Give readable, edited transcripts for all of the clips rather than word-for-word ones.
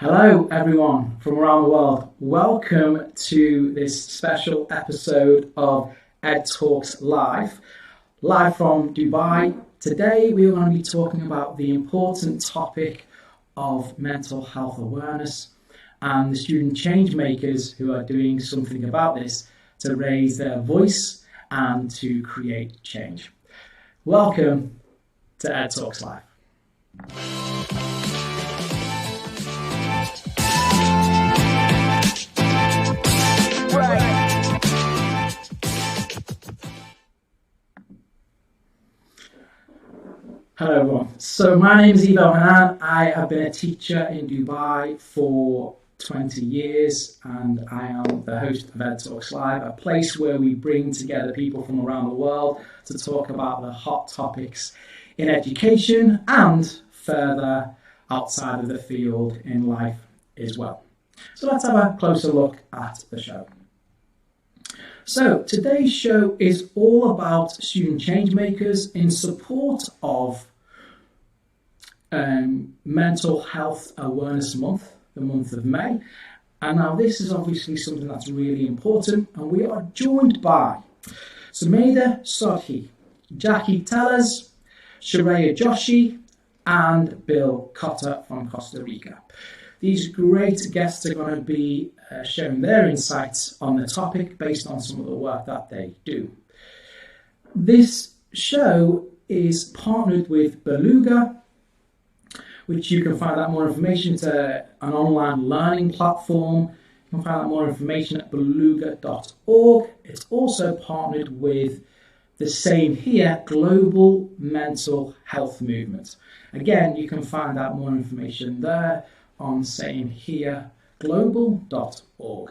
Hello, everyone from around the world. Welcome to this special episode of Ed Talks live from Dubai. Today, we are going to be talking about the important topic of mental health awareness and the student change makers who are doing something about this to raise their voice and to create change. Welcome to Ed Talks Live. Hello everyone. So my name is Evo Hannan. I have been a teacher in Dubai for 20 years and I am the host of Ed Talks Live, a place where we bring together people from around the world to talk about the hot topics in education and further outside of the field in life as well. So let's have a closer look at the show. So today's show is all about student change makers in support of Mental Health Awareness Month, the month of May. And now this is obviously something that's really important, and we are joined by Sumedha, Sodhi, Jacky, Tellez, Shreya, Joshi, and Bill Cotter from Costa Rica. These great guests are going to be sharing their insights on the topic based on some of the work that they do. This show is partnered with Belouga, which you can find out more information. It's an online learning platform. You can find out more information at belouga.org. It's also partnered with the Same Here global mental health movement. Again, you can find out more information there on samehereglobal.org.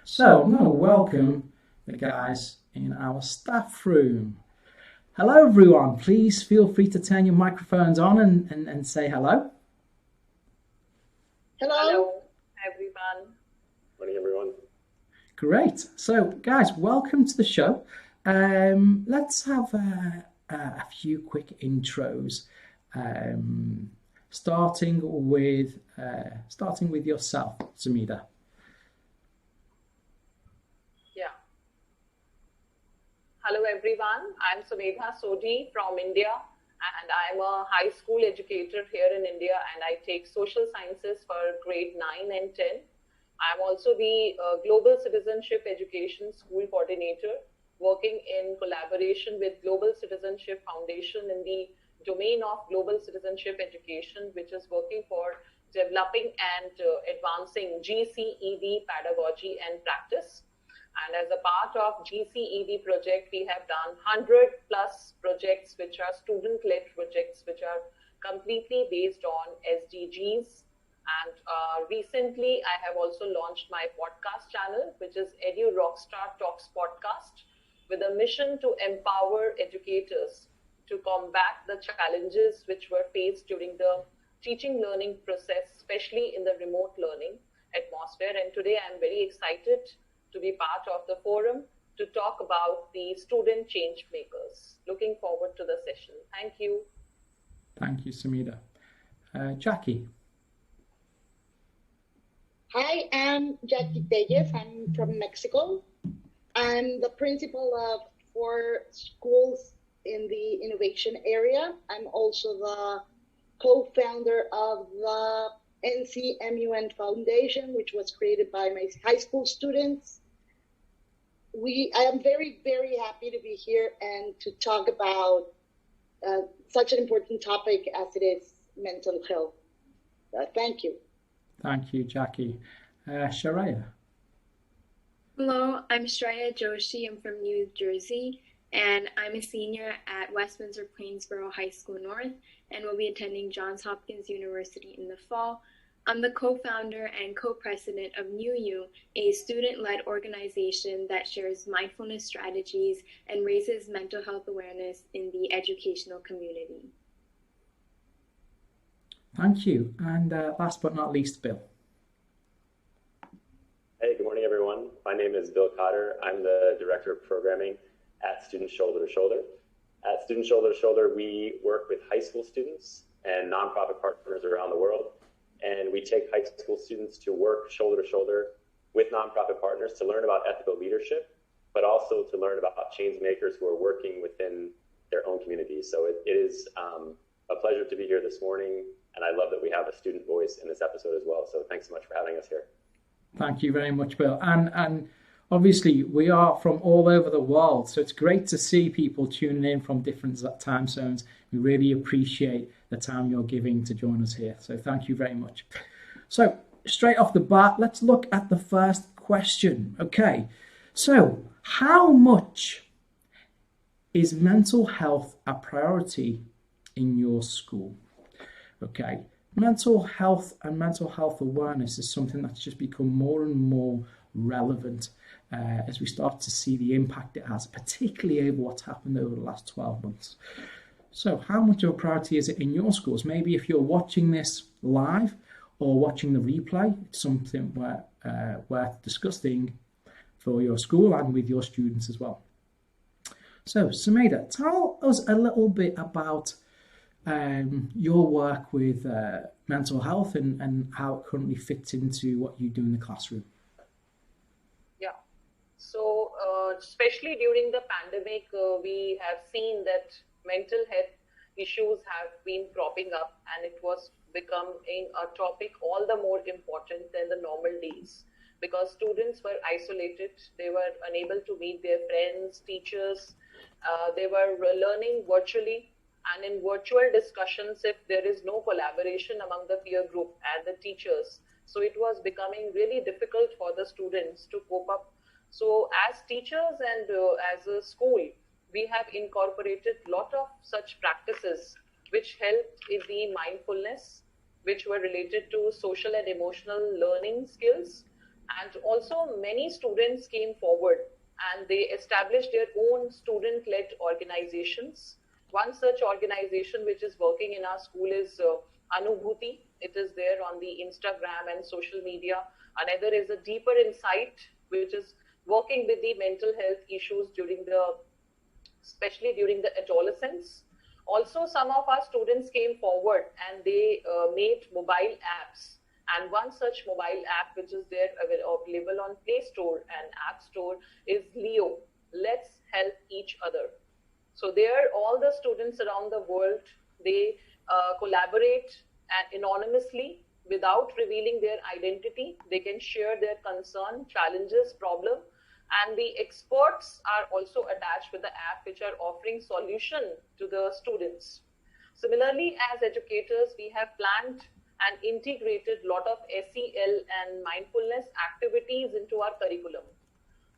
So I'm going to welcome the guys in our staff room. Hello everyone, please feel free to turn your microphones on and say hello. Hello everyone. Morning everyone. Great. So guys, welcome to the show. Let's have a few quick intros. Starting with yourself, Sumedha. Yeah. Hello everyone. I'm Sumedha Sodhi from India, and I'm a high school educator here in India, and I take social sciences for grade 9 and 10. I'm also the Global Citizenship Education School Coordinator, working in collaboration with Global Citizenship Foundation in the domain of global citizenship education, which is working for developing and advancing GCED pedagogy and practice. And as a part of GCED project, we have done 100 plus projects, which are student-led projects, which are completely based on SDGs. And recently, I have also launched my podcast channel, which is Edu Rockstar Talks Podcast, with a mission to empower educators to combat the challenges which were faced during the teaching learning process, especially in the remote learning atmosphere. And today I'm very excited to be part of the forum to talk about the student change makers. Looking forward to the session. Thank you. Thank you, Sumedha. Jacky. Hi, I'm Jacky Tellez. I'm from Mexico. I'm the principal of 4 schools in the innovation area. I'm also the co-founder of the NCMUN Foundation, which was created by my high school students. I am very, very happy to be here and to talk about such an important topic as it is mental health. Thank you. Thank you, Jacky. Shreya. Hello, I'm Shreya Joshi. I'm from New Jersey, and I'm a senior at Westminster Queensborough High School North, and will be attending Johns Hopkins University in the fall. I'm the co-founder and co-president of New You, a student-led organization that shares mindfulness strategies and raises mental health awareness in the educational community. Thank you. And last but not least, Bill. Hey, good morning, everyone. My name is Bill Cotter. I'm the Director of Programming at Student Shoulder to Shoulder. At Student Shoulder to Shoulder, we work with high school students and nonprofit partners around the world And we take high school students to work shoulder to shoulder with nonprofit partners to learn about ethical leadership, but also to learn about change makers who are working within their own communities. So it is a pleasure to be here this morning, and I love that we have a student voice in this episode as well. So thanks so much for having us here. Thank you very much, Bill. And obviously we are from all over the world, so it's great to see people tuning in from different time zones. We really appreciate the time you're giving to join us here. So thank you very much. So straight off the bat, let's look at the first question. Okay, so how much is mental health a priority in your school? Okay, mental health and mental health awareness is something that's just become more and more relevant as we start to see the impact it has, particularly over what's happened over the last 12 months. So how much of a priority is it in your schools? Maybe if you're watching this live or watching the replay, it's something worth discussing for your school and with your students as well. So Sumedha, tell us a little bit about your work with mental health and how it currently fits into what you do in the classroom. Yeah, so especially during the pandemic, we have seen that mental health issues have been cropping up, and it was becoming a topic all the more important than the normal days, because students were isolated, they were unable to meet their friends, teachers, they were learning virtually, and in virtual discussions, if there is no collaboration among the peer group and the teachers, so it was becoming really difficult for the students to cope up. So as teachers and as a school, we have incorporated a lot of such practices which helped in the mindfulness, which were related to social and emotional learning skills. And also many students came forward and they established their own student-led organizations. One such organization which is working in our school is Anubhuti. It is there on the Instagram and social media. Another is a Deeper Insight, which is working with the mental health issues especially during the adolescence. Also, some of our students came forward and they made mobile apps. And one such mobile app which is there available on Play Store and App Store is Leo, Let's Help Each Other. So there, all the students around the world, they collaborate and anonymously without revealing their identity. They can share their concern, challenges, problem, and the experts are also attached with the app which are offering solution to the students. Similarly, as educators, we have planned and integrated a lot of SEL and mindfulness activities into our curriculum.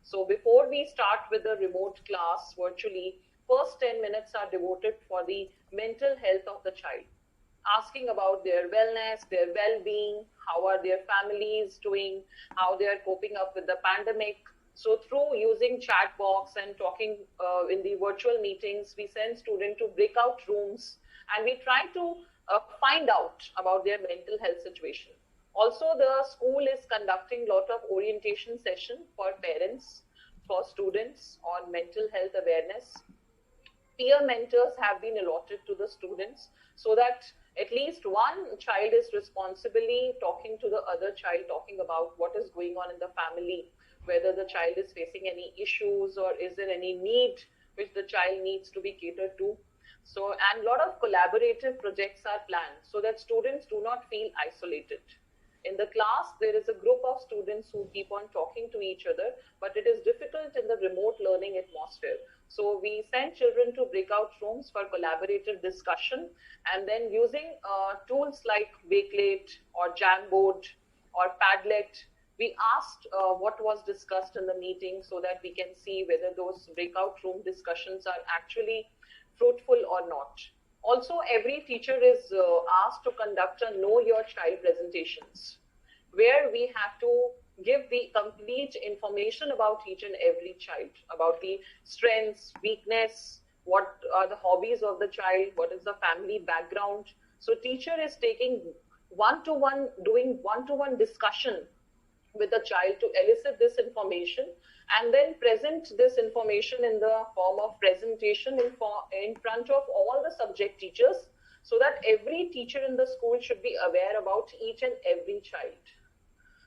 So before we start with the remote class virtually, first 10 minutes are devoted for the mental health of the child, asking about their wellness, their well-being, how are their families doing, how they are coping up with the pandemic. So through using chat box and talking in the virtual meetings, we send students to breakout rooms and we try to find out about their mental health situation. Also, the school is conducting a lot of orientation session for parents, for students on mental health awareness. Peer mentors have been allotted to the students so that at least one child is responsibly talking to the other child, talking about what is going on in the family, whether the child is facing any issues or is there any need which the child needs to be catered to. So, and a lot of collaborative projects are planned so that students do not feel isolated. In the class, there is a group of students who keep on talking to each other, but it is difficult in the remote learning atmosphere. So we send children to breakout rooms for collaborative discussion, and then using tools like Wakelet or Jamboard or Padlet, we asked what was discussed in the meeting so that we can see whether those breakout room discussions are actually fruitful or not. Also, every teacher is asked to conduct a Know Your Child presentations, where we have to give the complete information about each and every child, about the strengths, weakness, what are the hobbies of the child, what is the family background. So teacher is taking doing one-to-one discussion with the child to elicit this information and then present this information in the form of presentation in front of all the subject teachers so that every teacher in the school should be aware about each and every child.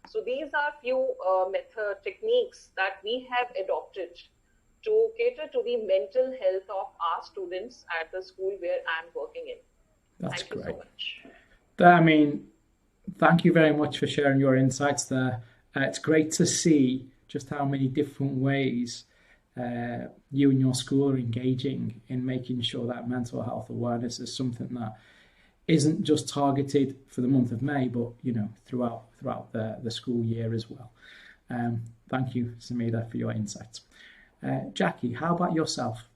So these are few techniques that we have adopted to cater to the mental health of our students at the school where I'm working in. That's Thank you great. so much. I mean, thank you very much for sharing your insights there. It's great to see just how many different ways you and your school are engaging in making sure that mental health awareness is something that isn't just targeted for the month of May, but throughout the school year as well. Thank you, Sumedha, for your insights. Jacky, how about yourself?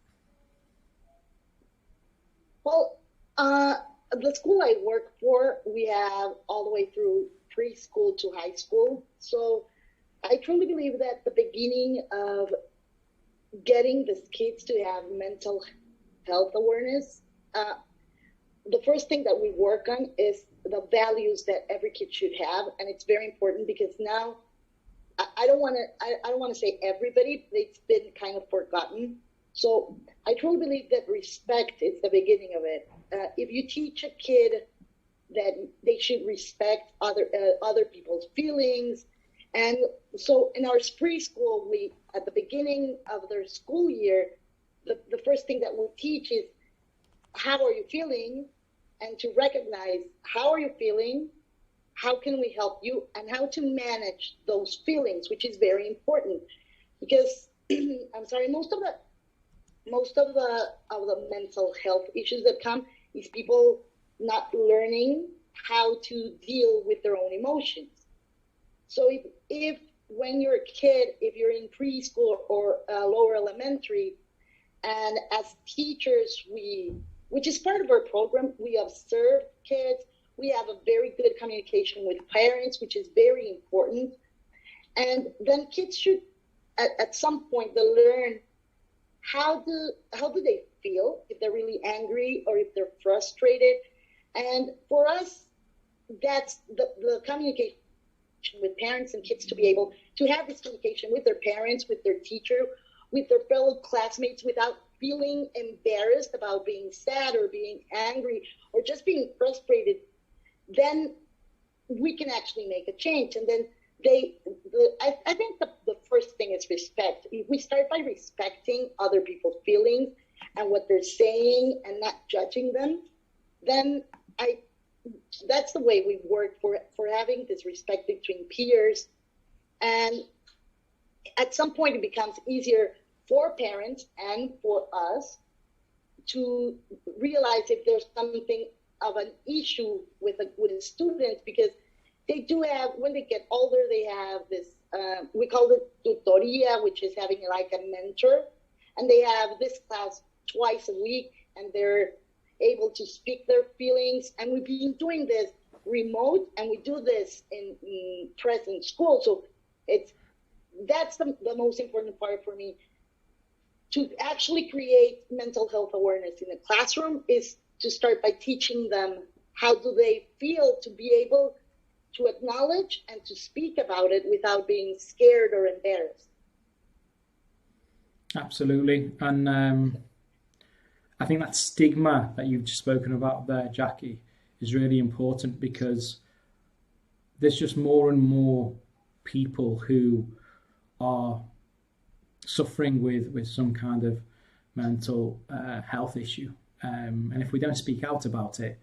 Well, the school I work for, we have all the way through preschool to high school. So I truly believe that the beginning of getting the kids to have mental health awareness, the first thing that we work on is the values that every kid should have. And it's very important because now I don't want to say everybody, but it's been kind of forgotten. So I truly believe that respect is the beginning of it. If you teach a kid that they should respect other people's feelings, and so in our preschool, we at the beginning of their school year, the first thing that we teach is how are you feeling, and to recognize how are you feeling, how can we help you, and how to manage those feelings, which is very important because I'm sorry, most of the mental health issues that come is people not learning how to deal with their own emotions. So if when you're a kid, if you're in preschool or lower elementary, and as teachers, which is part of our program, we observe kids, we have a very good communication with parents, which is very important. And then kids should, at some point, they learn how do they feel, if they're really angry or if they're frustrated. And for us, that's the communication with parents and kids, to be able to have this communication with their parents, with their teacher, with their fellow classmates without feeling embarrassed about being sad or being angry or just being frustrated. Then we can actually make a change. And then I think the first thing is respect. If we start by respecting other people's feelings and what they're saying and not judging them, then that's the way we work for having this respect between peers. And at some point it becomes easier for parents and for us to realize if there's something of an issue with a student, because they do have, when they get older, they have this, we call it tutoria, which is having like a mentor, and they have this class twice a week, and they're able to speak their feelings. And we've been doing this remote, and we do this in present school. So that's the most important part for me. To actually create mental health awareness in the classroom is to start by teaching them how do they feel, to be able to acknowledge and to speak about it without being scared or embarrassed. Absolutely. And I think that stigma that you've just spoken about there, Jacky, is really important, because there's just more and more people who are suffering with some kind of mental health issue. And if we don't speak out about it,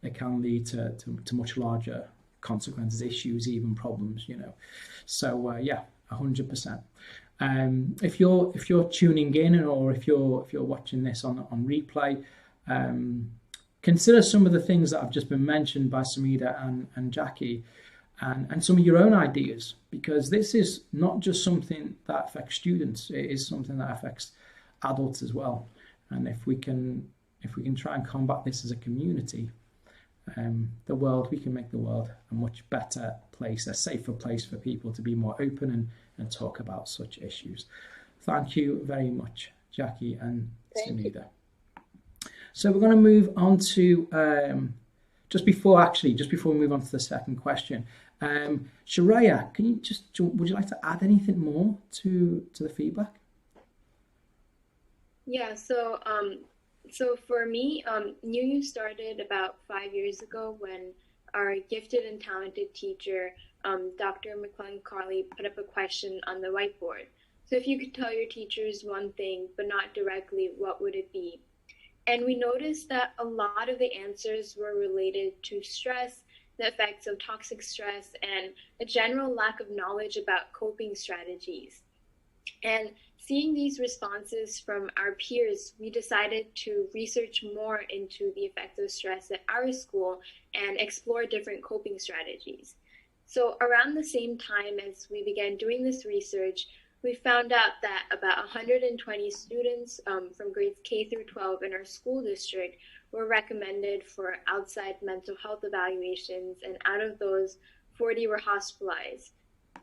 it can lead to much larger consequences, issues, even problems, So yeah, 100%. If you're tuning in, or if you're watching this on replay, consider some of the things that have just been mentioned by Sumedha and Jacky, and some of your own ideas, because this is not just something that affects students, it is something that affects adults as well. And if we can try and combat this as a community, we can make the world a much better place, a safer place for people to be more open and talk about such issues. Thank you very much, Jacky and Sumedha. So we're going to move on to just before we move on to the second question, Shreya, would you like to add anything more to the feedback? Yeah, so So for me, New You started about 5 years ago when our gifted and talented teacher, Dr. McClellan-Carley, put up a question on the whiteboard. So if you could tell your teachers one thing, but not directly, what would it be? And we noticed that a lot of the answers were related to stress, the effects of toxic stress, and a general lack of knowledge about coping strategies. And seeing these responses from our peers, we decided to research more into the effects of stress at our school and explore different coping strategies. So around the same time as we began doing this research, we found out that about 120 students from grades K through 12 in our school district were recommended for outside mental health evaluations, and out of those, 40 were hospitalized.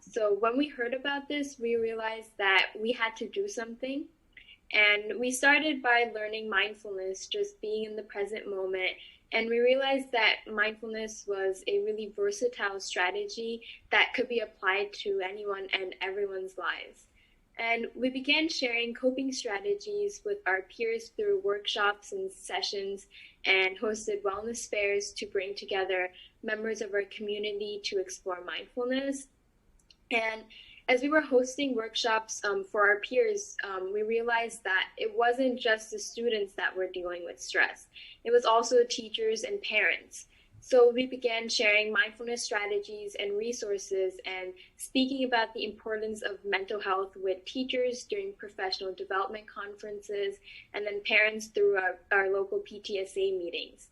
So when we heard about this, we realized that we had to do something. And we started by learning mindfulness, just being in the present moment. And we realized that mindfulness was a really versatile strategy that could be applied to anyone and everyone's lives. And we began sharing coping strategies with our peers through workshops and sessions, and hosted wellness fairs to bring together members of our community to explore mindfulness. And as we were hosting workshops for our peers, we realized that it wasn't just the students that were dealing with stress. It was also the teachers and parents. So we began sharing mindfulness strategies and resources and speaking about the importance of mental health with teachers during professional development conferences, and then parents through our local PTSA meetings.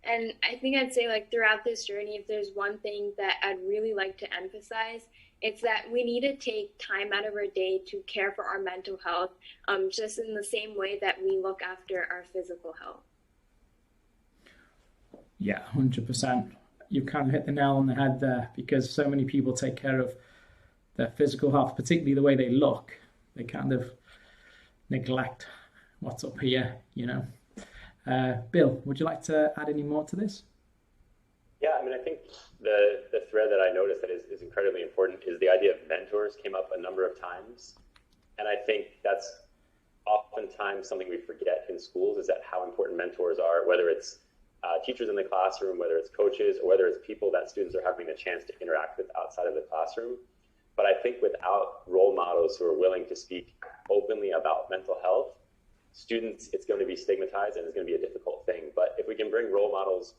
And I think I'd say, like, throughout this journey, if there's one thing that I'd really like to emphasize, it's that we need to take time out of our day to care for our mental health, just in the same way that we look after our physical health. Yeah, 100%. You kind of hit the nail on the head there, because so many people take care of their physical health, particularly the way they look. They kind of neglect what's up here, you know. Bill, would you like to add any more to this? Yeah, I mean, I think the thread that I noticed that is incredibly important is the idea of mentors came up a number of times. And I think that's oftentimes something we forget in schools, is that how important mentors are, whether it's teachers in the classroom, whether it's coaches, or whether it's people that students are having the chance to interact with outside of the classroom. But I think without role models who are willing to speak openly about mental health, students, it's going to be stigmatized and it's going to be a difficult thing. But if we can bring role models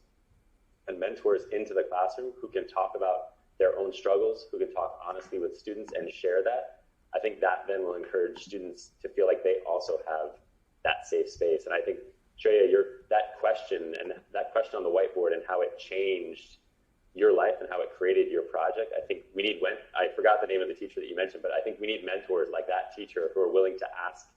and mentors into the classroom who can talk about their own struggles, who can talk honestly with students and share that, I think that then will encourage students to feel like they also have that safe space. And I think, Shreya, that question on the whiteboard and how it changed your life and how it created your project, I think we need, I forgot the name of the teacher that you mentioned, but I think we need mentors like that teacher who are willing to ask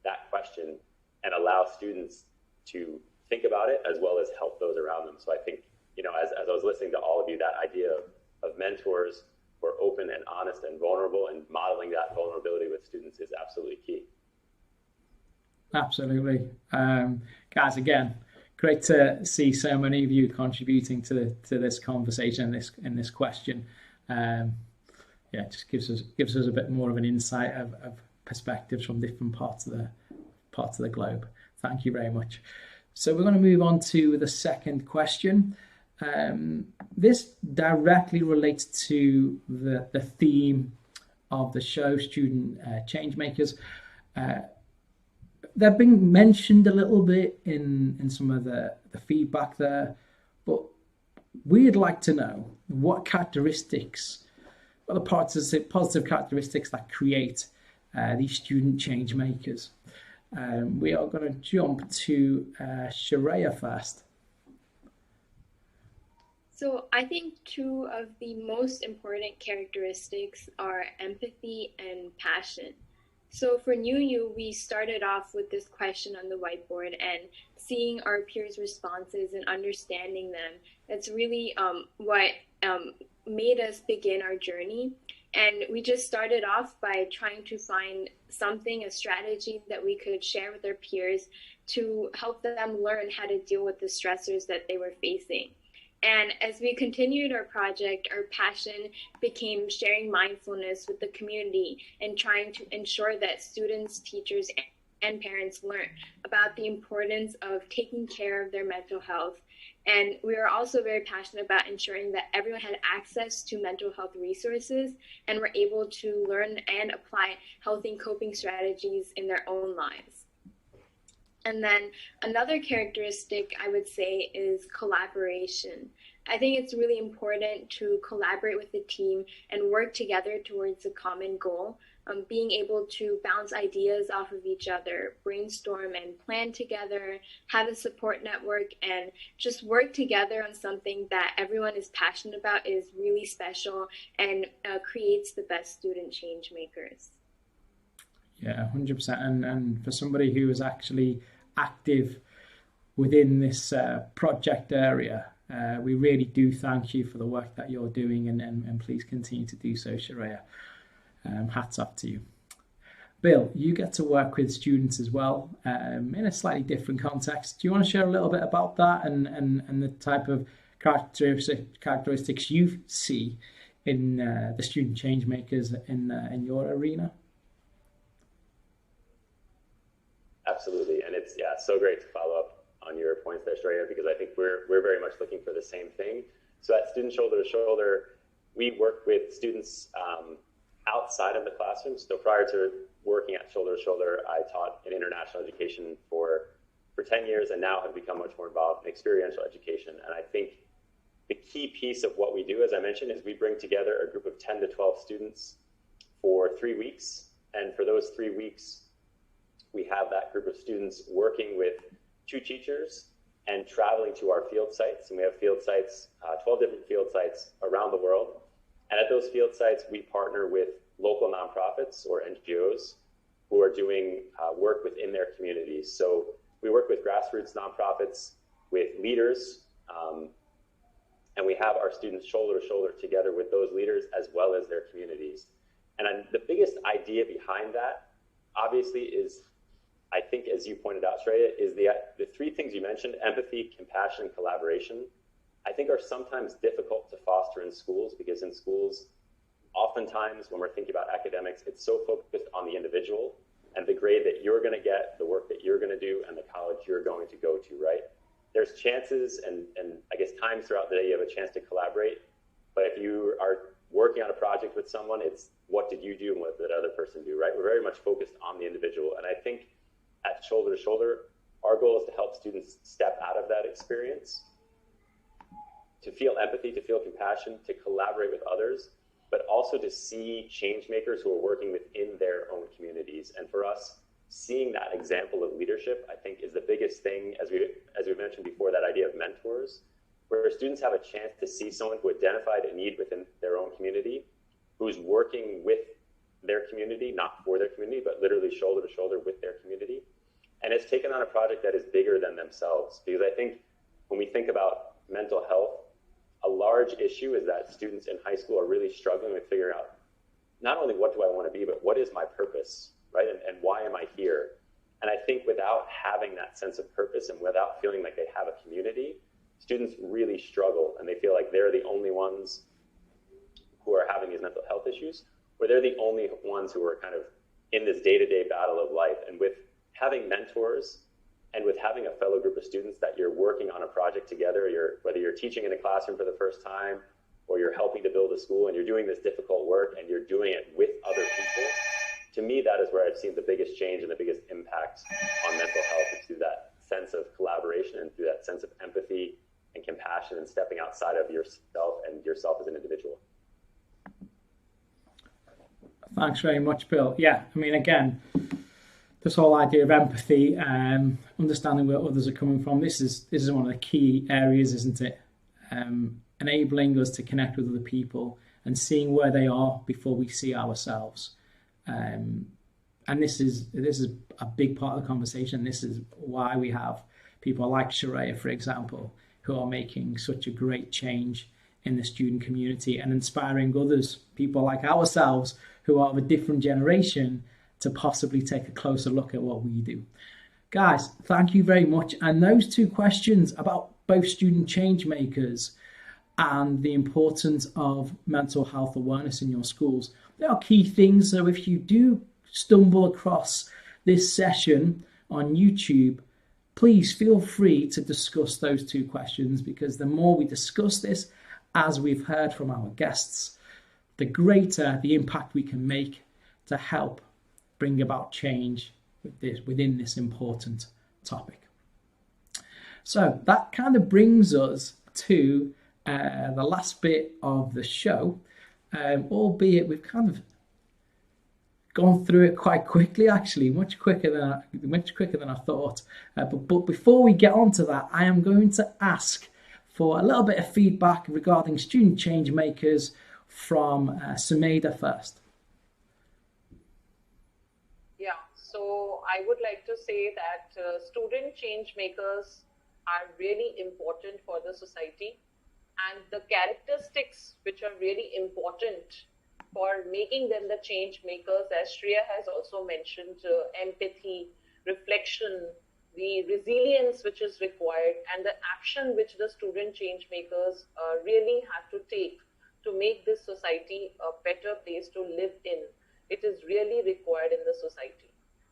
that question and allow students to think about it as well as help those around them. So I think, you know, as I was listening to all of you, that idea of mentors who are open and honest and vulnerable and modeling that vulnerability with students is absolutely key. Absolutely. Guys, again, great to see so many of you contributing to this conversation, in this question. Yeah, it just gives us a bit more of an insight of perspectives from different parts of the globe. Thank you very much. So we're going to move on to the second question. This directly relates to the theme of the show, student changemakers. They've been mentioned a little bit in some of the feedback there, but we'd like to know what characteristics, what the positive characteristics that create these student change makers. We are going to jump to Shreya first. So I think two of the most important characteristics are empathy and passion. So for New You, we started off with this question on the whiteboard, and seeing our peers' responses and understanding them, that's really what made us begin our journey. And we just started off by trying to find something, a strategy that we could share with our peers to help them learn how to deal with the stressors that they were facing. And as we continued our project, our passion became sharing mindfulness with the community and trying to ensure that students, teachers, and parents learn about the importance of taking care of their mental health. And we are also very passionate about ensuring that everyone had access to mental health resources and were able to learn and apply healthy coping strategies in their own lives. And then another characteristic I would say is collaboration. I think it's really important to collaborate with the team and work together towards a common goal. Being able to bounce ideas off of each other, brainstorm and plan together, have a support network, and just work together on something that everyone is passionate about is really special and creates the best student change makers. Yeah, 100%. And for somebody who is actually active within this project area, we really do thank you for the work that you're doing, and please continue to do so, Shreya. Hats off to you. Bill, you get to work with students as well in a slightly different context. Do you want to share a little bit about that and the type of characteristics you see in the student change makers in your arena? Absolutely, and it's so great to follow up on your points there, Shreya, because I think we're very much looking for the same thing. So at Student Shoulder to Shoulder, we work with students outside of the classroom. So prior to working at Shoulder to Shoulder, I taught in international education for 10 years and now have become much more involved in experiential education. And I think the key piece of what we do, as I mentioned, is we bring together a group of 10 to 12 students for 3 weeks. And for those 3 weeks, we have that group of students working with 2 teachers and traveling to our field sites. And we have field sites, 12 different field sites around the world. And at those field sites, we partner with local nonprofits or NGOs who are doing work within their communities. So we work with grassroots nonprofits, with leaders, and we have our students shoulder to shoulder together with those leaders as well as their communities. And the biggest idea behind that, obviously, is, I think, as you pointed out, Shreya, is the 3 things you mentioned: empathy, compassion, and collaboration. I think are sometimes difficult to foster in schools, because in schools, oftentimes when we're thinking about academics, it's so focused on the individual and the grade that you're going to get, the work that you're going to do, and the college you're going to go to, right? There's chances and I guess times throughout the day you have a chance to collaborate, but if you are working on a project with someone, it's what did you do and what did the other person do, right? We're very much focused on the individual. And I think at Shoulder to Shoulder, our goal is to help students step out of that experience, to feel empathy, to feel compassion, to collaborate with others, but also to see change makers who are working within their own communities. And for us, seeing that example of leadership, I think, is the biggest thing, as we mentioned before, that idea of mentors, where students have a chance to see someone who identified a need within their own community, who's working with their community, not for their community, but literally shoulder to shoulder with their community, and has taken on a project that is bigger than themselves. Because I think when we think about mental health, a large issue is that students in high school are really struggling with figuring out not only what do I want to be, but what is my purpose, right? And why am I here? And I think without having that sense of purpose and without feeling like they have a community, students really struggle, and they feel like they're the only ones who are having these mental health issues, or they're the only ones who are kind of in this day-to-day battle of life. And with having mentors and with having a fellow group of students that you're working on a project together, whether you're teaching in a classroom for the first time or you're helping to build a school and you're doing this difficult work and you're doing it with other people, to me, that is where I've seen the biggest change and the biggest impact on mental health, is through that sense of collaboration and through that sense of empathy and compassion and stepping outside of yourself and yourself as an individual. Thanks very much, Bill. Yeah, I mean, again, this whole idea of empathy, understanding where others are coming from, this is one of the key areas, isn't it? Enabling us to connect with other people and seeing where they are before we see ourselves. And this is a big part of the conversation. This is why we have people like Shreya, for example, who are making such a great change in the student community and inspiring others, people like ourselves who are of a different generation, to possibly take a closer look at what we do. Guys, thank you very much. And those 2 questions about both student change makers and the importance of mental health awareness in your schools, they are key things. So if you do stumble across this session on YouTube, please feel free to discuss those 2 questions, because the more we discuss this, as we've heard from our guests, the greater the impact we can make to help bring about change within this important topic. So that kind of brings us to the last bit of the show, albeit we've kind of gone through it quite quickly, actually, much quicker than I thought. But before we get on to that, I am going to ask for a little bit of feedback regarding student change makers from Sumedha first. Yeah, so I would like to say that student change makers are really important for the society, and the characteristics which are really important for making them the change makers, as Shreya has also mentioned, empathy, reflection, the resilience which is required, and the action which the student change makers really have to take to make this society a better place to live in. It is really required in the society.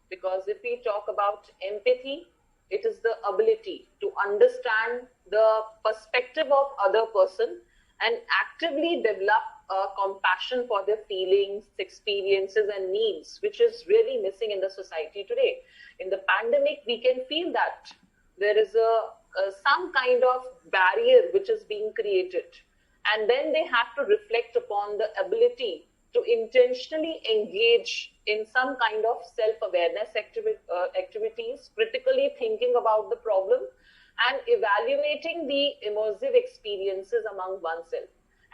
Because if we talk about empathy, it is the ability to understand the perspective of other person and actively develop compassion for their feelings, experiences, and needs, which is really missing in the society today. In the pandemic, we can feel that there is some kind of barrier which is being created, and then they have to reflect upon the ability to intentionally engage in some kind of self-awareness activities, critically thinking about the problem and evaluating the immersive experiences among oneself.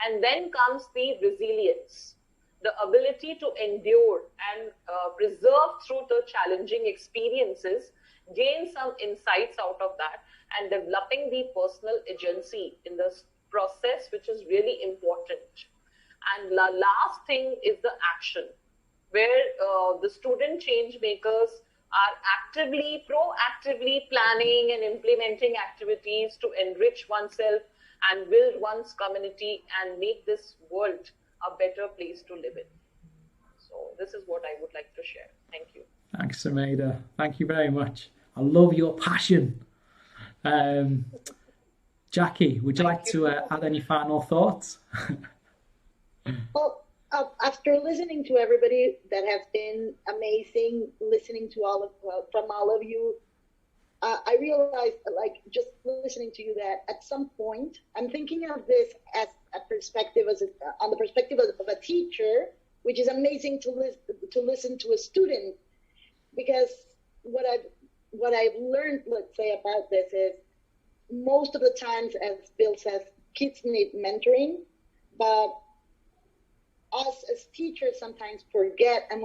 And then comes the resilience, the ability to endure and preserve through the challenging experiences, gain some insights out of that, and developing the personal agency in this process, which is really important. And the last thing is the action, where the student change makers are proactively planning and implementing activities to enrich oneself and build one's community and make this world a better place to live in. So this is what I would like to share. Thank you. Thanks, Sumedha. Thank you very much. I love your passion. Jacky, would you like to add any final thoughts? Well, after listening to everybody, that has been amazing, listening to from all of you, I realized, like, just listening to you, that at some point, I'm thinking of this as a perspective, on the perspective of a teacher, which is amazing to listen to a student, because what I've learned, let's say, about this is most of the times, as Bill says, kids need mentoring, but us as teachers sometimes forget, and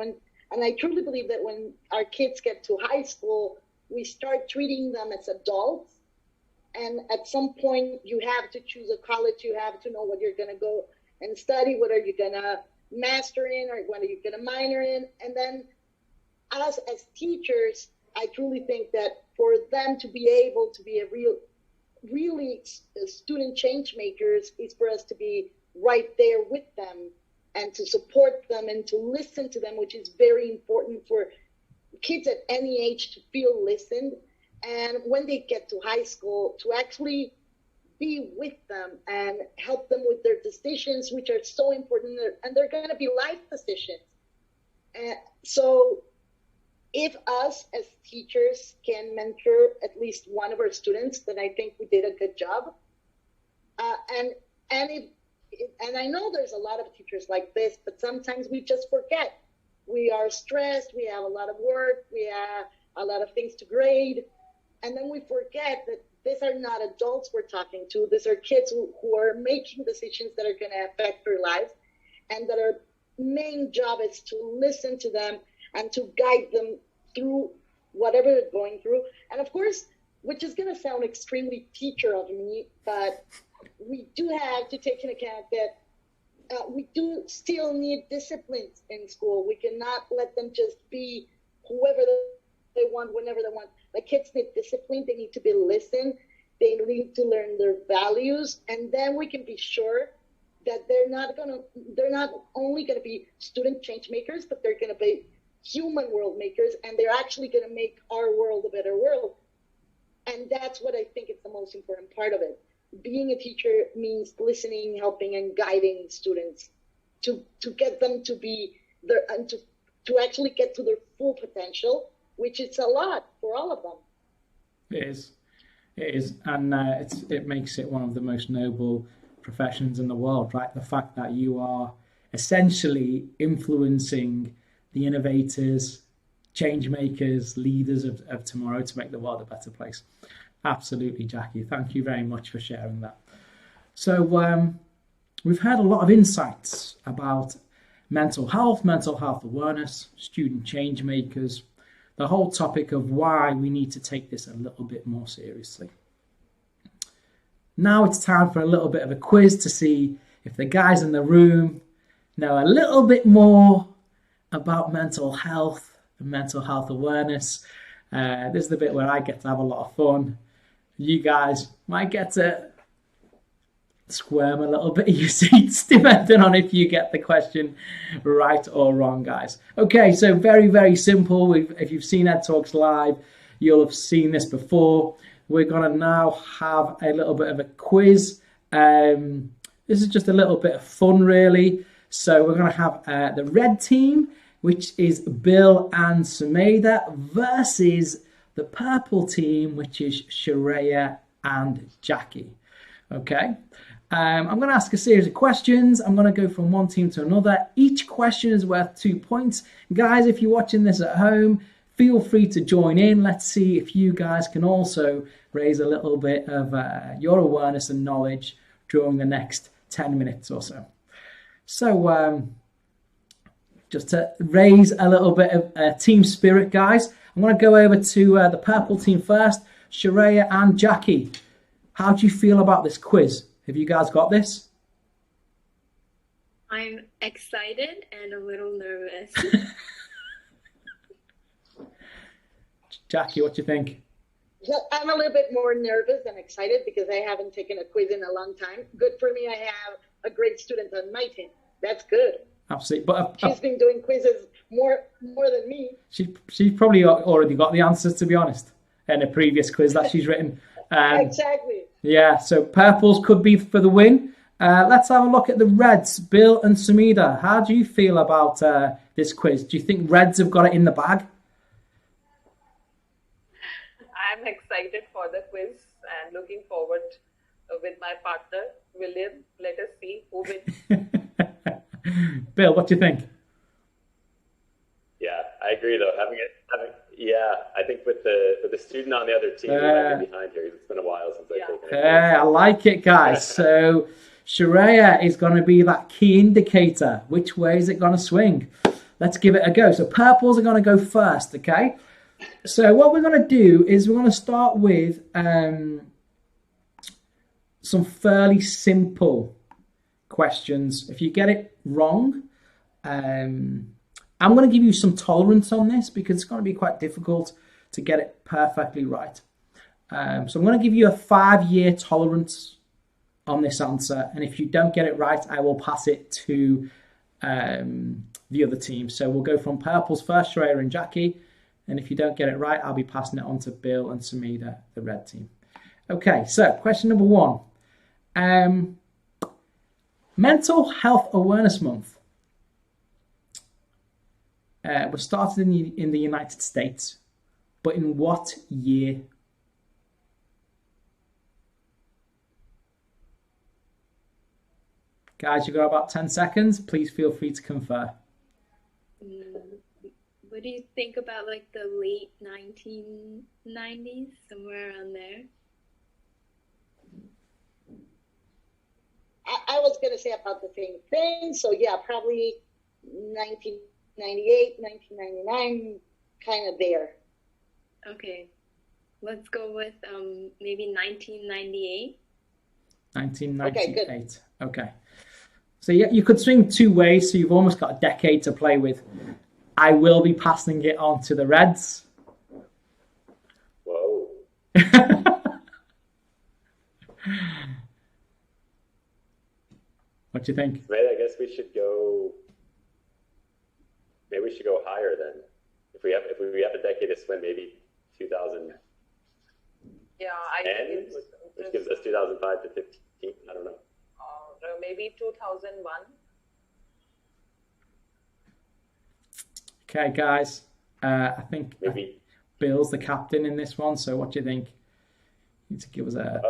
I truly believe that when our kids get to high school, we start treating them as adults, and at some point you have to choose a college, you have to know what you're going to go and study, what are you going to master in, or what are you going to minor in. And then us as teachers, I truly think that for them to be able to be really student change makers is for us to be right there with them and to support them and to listen to them, which is very important for kids at any age to feel listened. And when they get to high school, to actually be with them and help them with their decisions, which are so important, and they're going to be life decisions. So if us as teachers can mentor at least one of our students, then I think we did a good job. And I know there's a lot of teachers like this, but sometimes we just forget. We are stressed, we have a lot of work, we have a lot of things to grade, and then we forget that these are not adults we're talking to. These are kids who are making decisions that are going to affect their lives, and that our main job is to listen to them and to guide them through whatever they're going through. And of course, which is going to sound extremely teacher of me, but we do have to take into account that we do still need disciplines in school. We cannot let them just be whoever they want, whenever they want. The kids need discipline. They need to be listened. They need to learn their values, and then we can be sure that they're not only going to be student change makers, but they're going to be human world makers, and they're actually going to make our world a better world. And that's what I think is the most important part of it. Being a teacher means listening, helping, and guiding students to get them to be there and to actually get to their full potential, which is a lot for all of them. It is, and it makes it one of the most noble professions in the world, right? The fact that you are essentially influencing the innovators, change makers, leaders of tomorrow to make the world a better place. Absolutely, Jacky. Thank you very much for sharing that. So we've heard a lot of insights about mental health awareness, student change makers, the whole topic of why we need to take this a little bit more seriously. Now it's time for a little bit of a quiz to see if the guys in the room know a little bit more about mental health and mental health awareness. This is the bit where I get to have a lot of fun. You guys might get to squirm a little bit in your seats, depending on if you get the question right or wrong, guys. Okay, so very, very simple. If you've seen Ed Talks Live, you'll have seen this before. We're going to now have a little bit of a quiz. This is just a little bit of fun, really. So we're going to have the red team, which is Bill and Sumedha, versus the purple team, which is Shreya and Jacky. Okay. I'm going to ask a series of questions. I'm going to go from one team to another. Each question is worth 2 points. Guys, if you're watching this at home, feel free to join in. Let's see if you guys can also raise a little bit of your awareness and knowledge during the next 10 minutes or so. So just to raise a little bit of team spirit, guys, I'm going to go over to the purple team first. Shreya and Jacky, how do you feel about this quiz? Have you guys got this? I'm excited and a little nervous. Jacky, what do you think? I'm a little bit more nervous than excited because I haven't taken a quiz in a long time. Good for me, I have a great student on my team. That's good. Absolutely. But she's been doing quizzes more than me. She's probably already got the answers, to be honest, in a previous quiz that she's written. Exactly. Yeah, so purples could be for the win. Let's have a look at the reds. Bill and Sumedha, how do you feel about this quiz? Do you think reds have got it in the bag? I'm excited for the quiz and looking forward with my partner, William. Let us see who wins. Bill, what do you think? Yeah, I agree though. I think with the student on the other team, we might be behind here. It's been a while since I've taken it. I like it, guys. So Shreya is going to be that key indicator. Which way is it going to swing? Let's give it a go. So purples are going to go first, okay? So what we're going to do is we're going to start with some fairly simple questions. If you get it wrong, I'm going to give you some tolerance on this because it's going to be quite difficult to get it perfectly right. So I'm going to give you a 5-year tolerance on this answer. And if you don't get it right, I will pass it to the other team. So we'll go from purples first, Shreya and Jacky. And if you don't get it right, I'll be passing it on to Bill and Sumedha, the red team. Okay, so question number 1. Mental Health Awareness Month was started in the United States, but in what year? Guys, you've got about 10 seconds. Please feel free to confer. What do you think about like the late 1990s, somewhere around there? I was going to say about the same thing. So yeah, probably 1998, 1999, kind of there. Okay. Let's go with maybe 1998. 1998. Okay. So yeah, you could swing 2 ways, so you've almost got a decade to play with. I will be passing it on to the Reds. Whoa. What do you think? Maybe I guess we should go. Maybe we should go higher then. if we have a decade to swim, maybe 2010, Yeah, I think which gives us 2005 to 15. I don't know. Maybe 2001. Okay, guys. I think Maybe. Bill's the captain in this one. So what do you think? You need to give us a.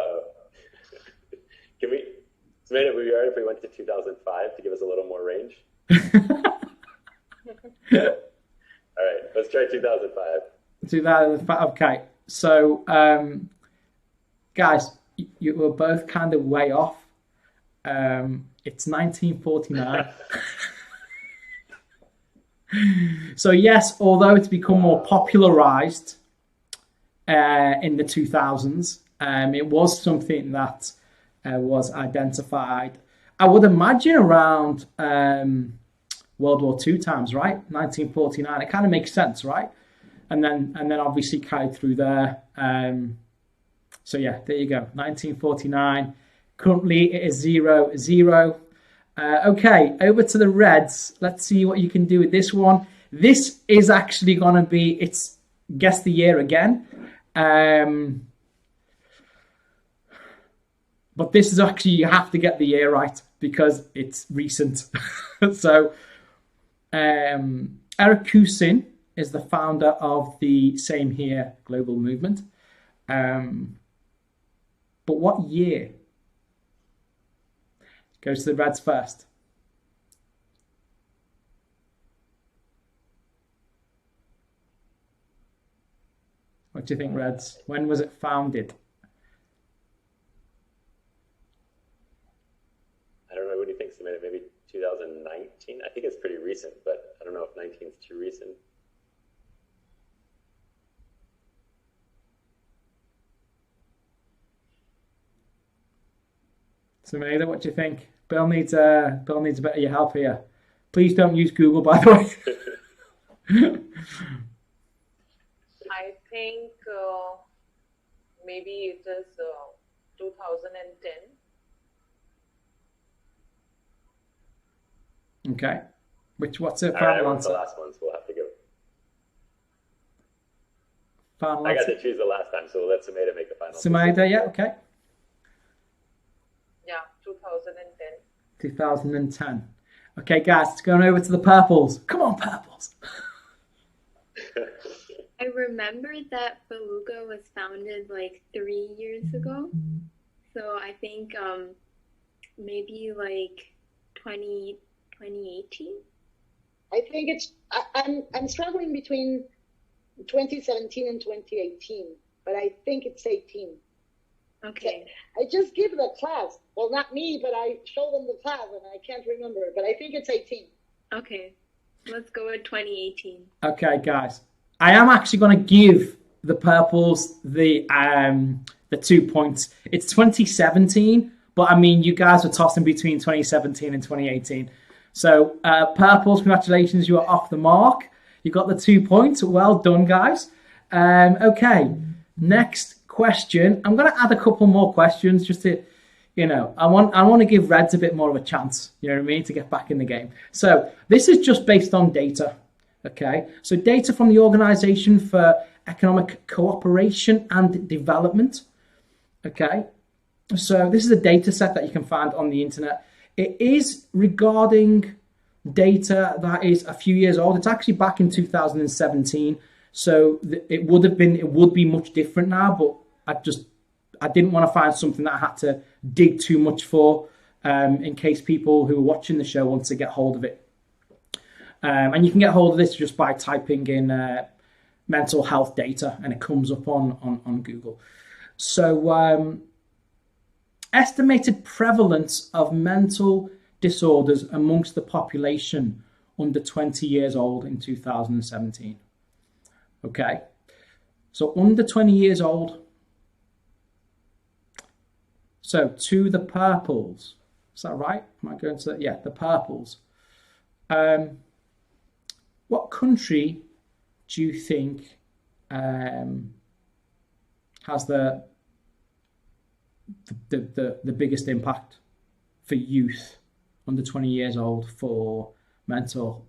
Can we? Sumedha, would we be all right if we went to 2005 to give us a little more range? All right, let's try 2005. 2005. Okay. So, guys, you were both kind of way off. It's 1949. So yes, although it's become more popularized in the 2000s, it was something that was identified, I would imagine, around World War II times, right? 1949. It kind of makes sense, right? And then obviously carried through there. So yeah, there you go. 1949. Currently it is 0-0. Okay, over to the Reds. Let's see what you can do with this one. This is actually going to be, it's guess the year again. But this is actually, you have to get the year right because it's recent. So Eric Kusin is the founder of the Same Here global movement. But what year? Goes to the Reds first. What do you think, Reds? When was it founded? I don't know. What do you think, Sumedha? Maybe 2019? I think it's pretty recent, but I don't know if 19 is too recent. Sumedha, what do you think? Bill needs a bit of your help here. Please don't use Google, by the way. I think maybe it is 2010. Okay. What's it? All right, I want the last one, so we'll have to go. Final I got answer. to choose the last time, so we'll let Sumedha make the final. Sumedha, yeah, okay. Yeah, 2010. 2010. Okay, guys, it's going over to the Purples. Come on, Purples. I remember that Belouga was founded like 3 years ago. So I think maybe like 2018. I think it's I'm struggling between 2017 and 2018, but I think it's 18. Okay. I just give the class. Well, not me, but I show them the class, and I can't remember. But I think it's 18. Okay. Let's go with 2018. Okay, guys. I am actually going to give the Purples the 2 points. It's 2017, but I mean, you guys were tossing between 2017 and 2018. So, Purples, congratulations, you are off the mark. You got the 2 points. Well done, guys. Okay, next question. I'm going to add a couple more questions just to, I want to give Reds a bit more of a chance, you know what I mean, to get back in the game. So this is just based on data, okay? So data from the Organization for Economic Cooperation and Development, okay? So this is a data set that you can find on the internet. It is regarding data that is a few years old. It's actually back in 2017. So it would be much different now, but I didn't want to find something that I had to dig too much for in case people who are watching the show want to get hold of it. And you can get hold of this just by typing in mental health data and it comes up on Google. So estimated prevalence of mental disorders amongst the population under 20 years old in 2017. Okay, so under 20 years old. So to the Purples, is that right? Am I going to, yeah, the Purples. What country do you think has the biggest impact for youth under 20 years old for mental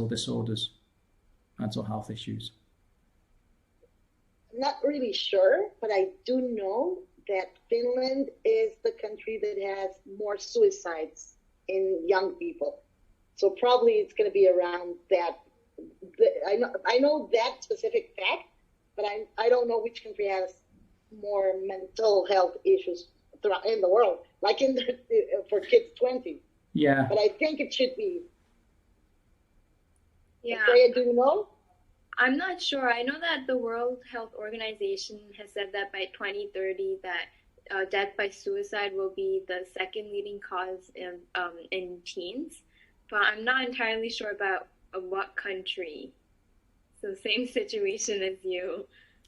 disorders mental health issues? I'm not really sure, but I do know that Finland is the country that has more suicides in young people. So probably it's going to be around that. I know that specific fact, but I don't know which country has more mental health issues in the world, like for kids 20. Yeah. But I think it should be. Yeah. Shreya, do you know? I'm not sure. I know that the World Health Organization has said that by 2030 that death by suicide will be the second leading cause in teens, but I'm not entirely sure about what country. So same situation as you.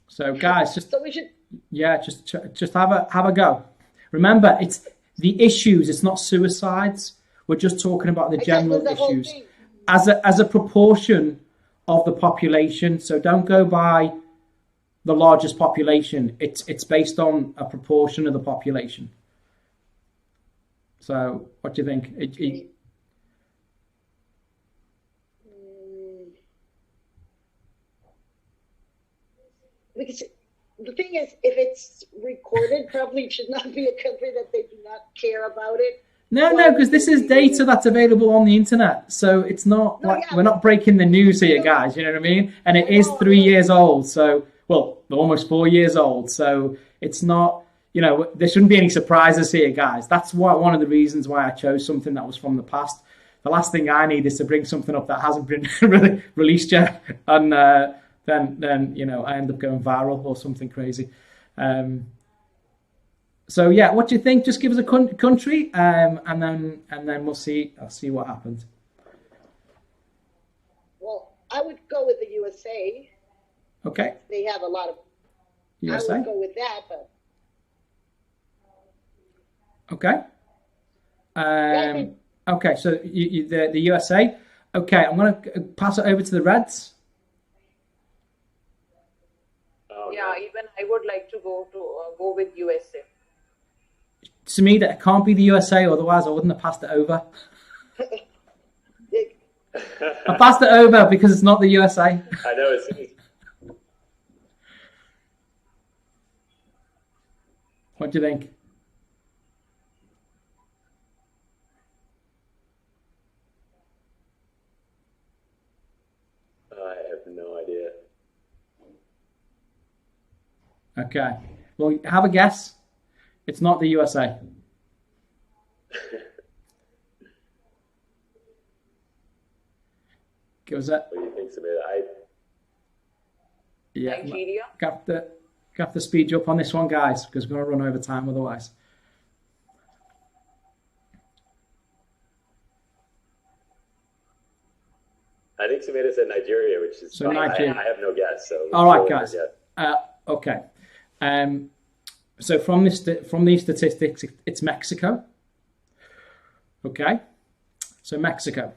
So guys, just so we should. Yeah, just have a go. Remember, it's the issues. It's not suicides. We're just talking about the general issues as a proportion of the population. So don't go by the largest population. It's based on a proportion of the population. So what do you think? Because the thing is, if it's recorded, probably it should not be a country that they do not care about it. No, because this is data that's available on the internet. So it's not we're not breaking the news here, guys. You know what I mean? And it is 3 years old. So, well, almost 4 years old. So it's not, there shouldn't be any surprises here, guys. That's one of the reasons why I chose something that was from the past. The last thing I need is to bring something up that hasn't been really released yet. And then I end up going viral or something crazy. So yeah, what do you think? Just give us a country, and then we'll see. I'll see what happens. Well, I would go with the USA. Okay. They have a lot of. USA. I would go with that, but. Okay. Okay. So the USA. Okay, I'm going to pass it over to the Reds. Yeah, even I would like to go with USA. Sumedha, it can't be the USA, otherwise I wouldn't have passed it over. I passed it over because it's not the USA. I know it's. What do you think? I have no idea. Okay. Well, have a guess. It's not the USA. Give us that. What do you think, Sumedha? Yeah. Nigeria. Have to speed you up on this one, guys, because we're going to run over time otherwise. I think Sumedha said Nigeria, which is so Nigeria. I have no guess. So all right, guys. Okay. So from these statistics, it's Mexico. Okay. So Mexico.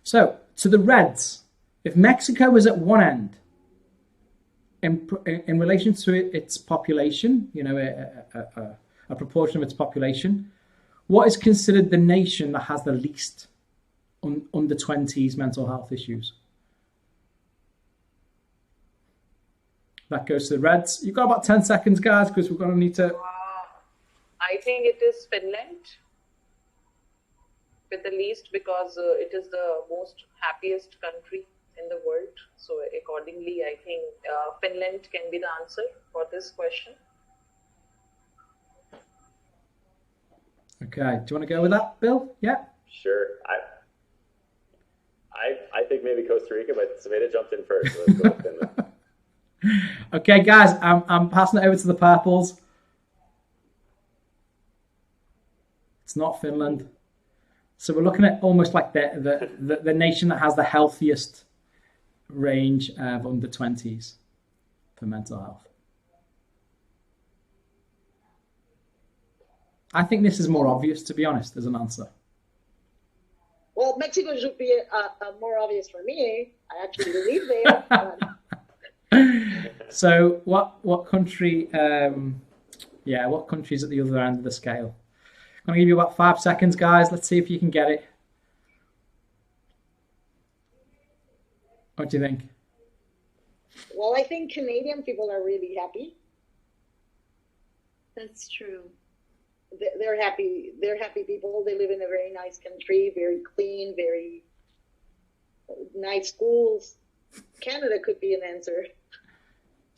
So to the Reds, if Mexico is at one end, in relation to its population, a proportion of its population, what is considered the nation that has the least under 20s mental health issues? That goes to the Reds. You've got about 10 seconds, guys, because we're going to need to... I think it is Finland with the least, because it is the most happiest country in the world. So accordingly, I think Finland can be the answer for this question. Okay. Do you want to go with that, Bill? Yeah? Sure. I think maybe Costa Rica, but Sumedha jumped in first. So let's go with Finland. Okay, guys, I'm passing it over to the purples. It's not Finland. So we're looking at almost like the nation that has the healthiest range of under 20s for mental health. I think this is more obvious, to be honest, as an answer. Well, Mexico should be more obvious for me. I actually live there. But... So what country? What country's at the other end of the scale? I'm gonna give you about 5 seconds, guys. Let's see if you can get it. What do you think? Well, I think Canadian people are really happy. That's true. They're happy. They're happy people. They live in a very nice country, very clean, very nice schools. Canada could be an answer.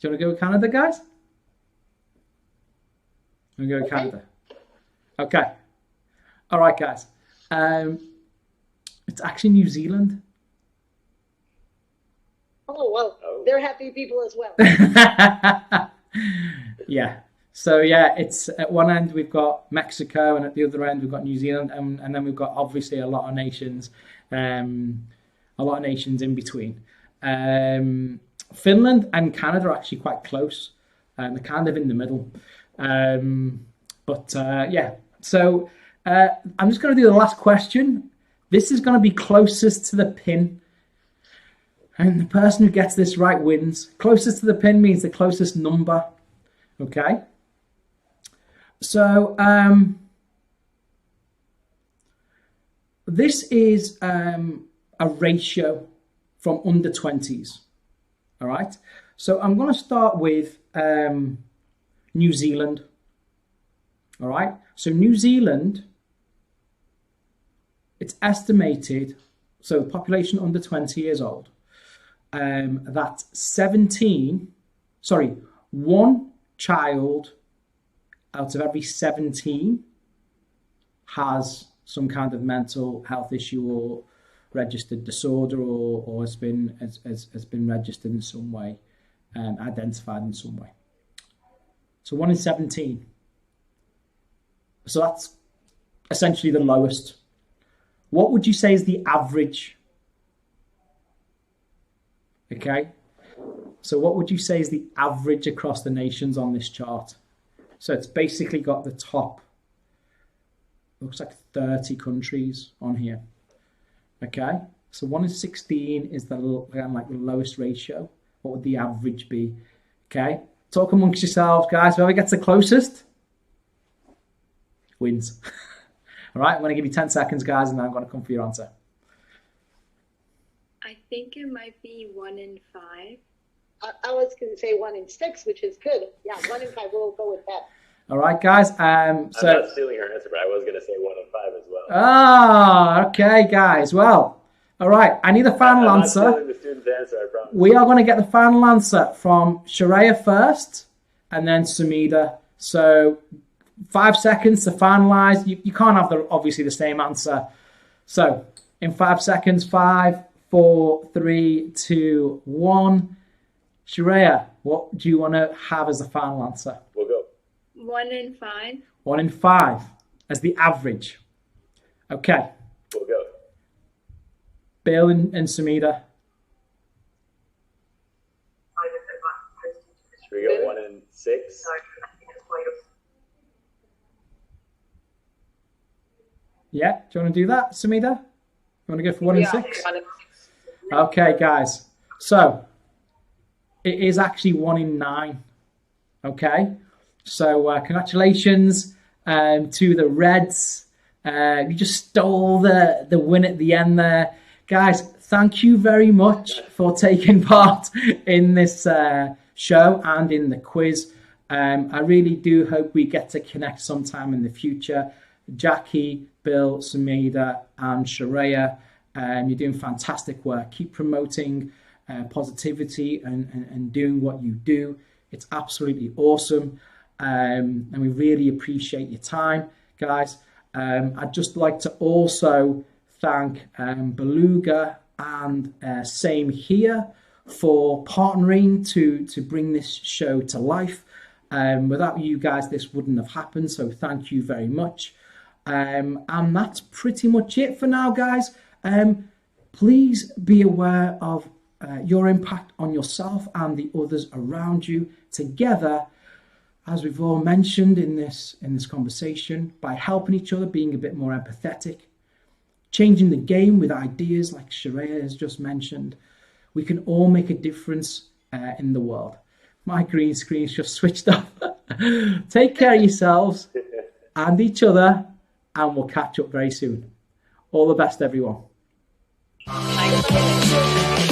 Do you want to go with Canada, guys? I'm going to go with Okay. Canada. Okay. All right, guys. It's actually New Zealand. Oh, well, they're happy people as well. Yeah. So yeah, it's at one end we've got Mexico, and at the other end we've got New Zealand, and then we've got obviously a lot of nations in between. Finland and Canada are actually quite close, and they're kind of in the middle. Yeah. So I'm just going to do the last question. This is going to be closest to the pin. And the person who gets this right wins. Closest to the pin means the closest number. Okay. So this is a ratio from under 20s. All right. So I'm going to start with New Zealand. All right. So New Zealand, it's estimated, so population under 20 years old, that one child out of every 17 has some kind of mental health issue or registered disorder, or has been registered in some way, identified in some way. So 1 in 17. So that's essentially the lowest. What would you say is the average? Okay. So what would you say is the average across the nations on this chart? So it's basically got the top, looks like 30 countries on here. Okay. So 1 in 16 is the lowest ratio. What would the average be? Okay. Talk amongst yourselves, guys. Whoever gets the closest wins. All right. I'm going to give you 10 seconds, guys, and then I'm going to come for your answer. I think it might be 1 in 5. I was going to say 1 in 6, which is good. Yeah, 1 in 5. We'll go with that. All right, guys. I'm not stealing her answer, but I was going to say 1 in 5 as well. Ah, okay, guys. Well, all right. I need a final I'm answer. not stealing the student's answer, I promise. We are going to get the final answer from Shreya first, and then Sumedha. So 5 seconds to finalize. You can't have obviously the same answer. So in 5 seconds, 5, 4, 3, 2, 1. Shreya, what do you want to have as the final answer? We'll go. 1 in 5. 1 in 5 as the average. Okay. We'll go. Bill and Sumedha. Should we go 1 in 6? Yeah, do you want to do that, Sumedha? You want to go for 1 in 6? 1 in 6. Okay, guys. So it is actually 1 in 9. Okay. So congratulations to the Reds. You just stole the win at the end there. Guys, thank you very much for taking part in this show and in the quiz. I really do hope we get to connect sometime in the future. Jacky, Bill, Sumedha, and Shreya, you're doing fantastic work. Keep promoting positivity and doing what you do. It's absolutely awesome. And we really appreciate your time, guys. I'd just like to also thank Belouga and Same Here for partnering to bring this show to life. Without you guys, this wouldn't have happened. So thank you very much. And that's pretty much it for now, guys. Please be aware of your impact on yourself and the others around you. Together, as we've all mentioned in this conversation, by helping each other, being a bit more empathetic, changing the game with ideas like Shreya has just mentioned, we can all make a difference in the world. My green screen's just switched off. Take care of yourselves and each other, and we'll catch up very soon. All the best, everyone. Thanks.